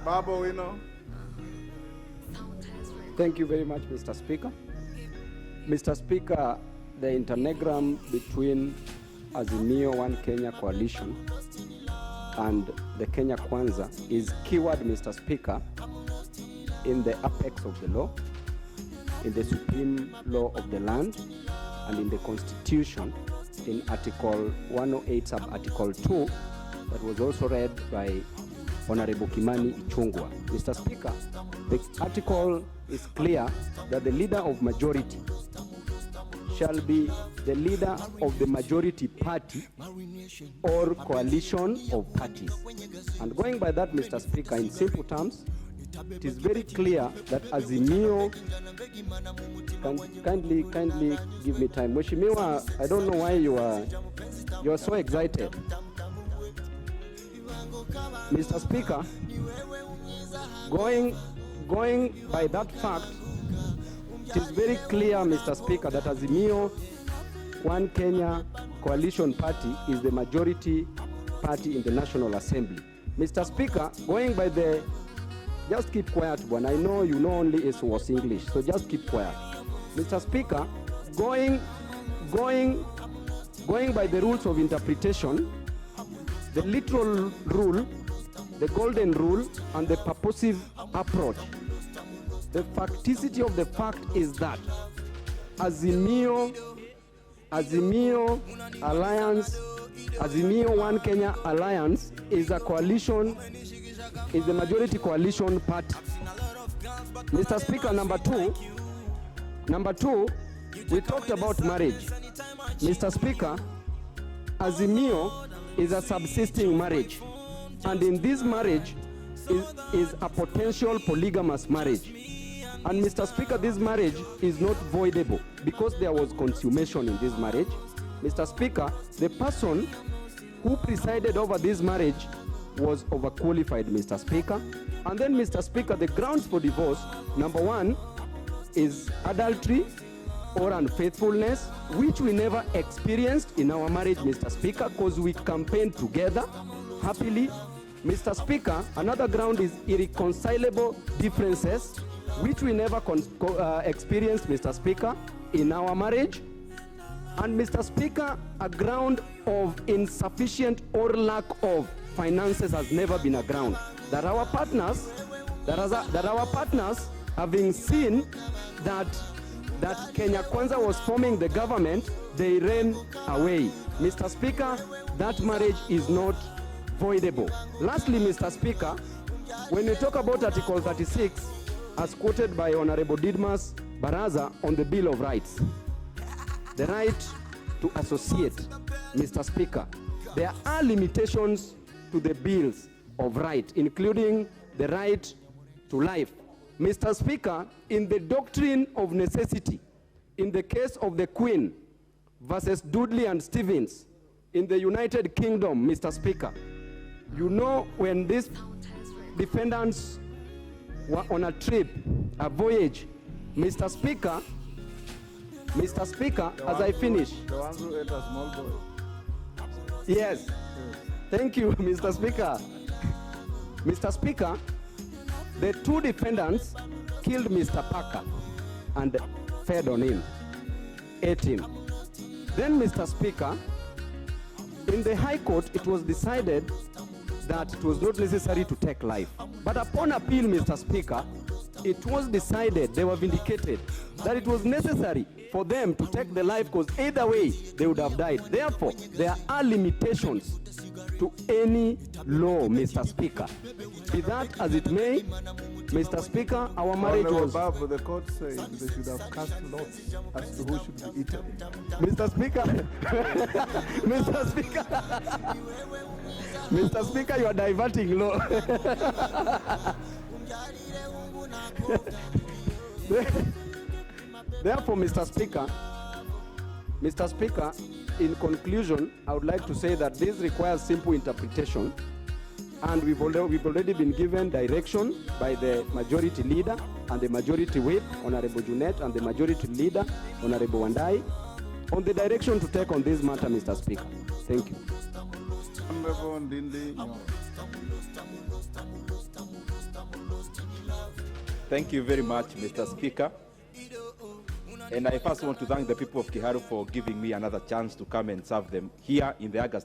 Babu, we know. Thank you very much, Mr. Speaker. Mr. Speaker, the internegram between Azimio One Kenya Coalition and the Kenya Kwanza is keyword, Mr. Speaker, in the apex of the law, in the supreme law of the land, and in the Constitution, in Article 108, sub-Article 2, that was also read by Honorable Kimani Ichung'wah. Mr. Speaker, the article is clear that the leader of majority shall be the leader of the majority party or coalition of parties. And going by that, Mr. Speaker, in simple terms, it is very clear that Azimio, kindly give me time. Mheshimiwa, I don't know why you are so excited. Mr. Speaker, going by that fact, it is very clear, Mr. Speaker, that Azimio One Kenya Coalition Party is the majority party in the National Assembly. Mr. Speaker, going by the, just keep quiet, Bwana. I know you know only was English, so just keep quiet. Mr. Speaker, going by the rules of interpretation, the literal rule, the golden rule, and the purposive approach, the facticity of the fact is that Azimio Alliance, Azimio One Kenya Alliance is a coalition, is the majority coalition party. Mr. Speaker, number two, we talked about marriage. Mr. Speaker, Azimio is a subsisting marriage, and in this marriage is a potential polygamous marriage. And Mr. Speaker, this marriage is not voidable because there was consummation in this marriage. Mr. Speaker, the person who presided over this marriage was overqualified, Mr. Speaker. And then, Mr. Speaker, the grounds for divorce, number one, is adultery or unfaithfulness, which we never experienced in our marriage, Mr. Speaker, because we campaigned together happily. Mr. Speaker, another ground is irreconcilable differences, which we never experienced, Mr. Speaker, in our marriage. And Mr. Speaker, a ground of insufficient or lack of finances has never been a ground. That our partners, having seen that Kenya Kwanza was forming the government, they ran away. Mr. Speaker, that marriage is not voidable. Lastly, Mr. Speaker, when we talk about Article 36, as quoted by Honorable Didmas Baraza on the Bill of Rights, the right to associate, Mr. Speaker, there are limitations to the bills of right, including the right to life. Mr. Speaker, in the doctrine of necessity, in the case of the Queen versus Dudley and Stevens in the United Kingdom, Mr. Speaker, you know, when these defendants were on a trip, a voyage, Mr. Speaker, as I finish. The ones who ate a small boy. Yes. Thank you, Mr. Speaker. Mr. Speaker, the two defendants killed Mr. Parker and fed on him, ate him. Then, Mr. Speaker, in the High Court, it was decided that it was not necessary to take life. But upon appeal, Mr. Speaker, it was decided, they were vindicated, that it was necessary for them to take the life because either way they would have died. Therefore, there are limitations to any law, Mr. Speaker. Be that as it may, Mr. Speaker, our marriage was... Babu, the court said they should have cast lots as to who should be eaten. Mr. Speaker, Mr. Speaker, you are diverting law. Therefore, Mr. Speaker, in conclusion, I would like to say that this requires simple interpretation, and we've already been given direction by the majority leader and the majority whip, Honorable Junet, and the majority leader, Honorable Wandai, on the direction to take on this matter, Mr. Speaker. Thank you. Honorable Ndindi. Thank you very much, Mr. Speaker. And I first want to thank the people of Kiharu for giving me another chance to come and serve them here in the August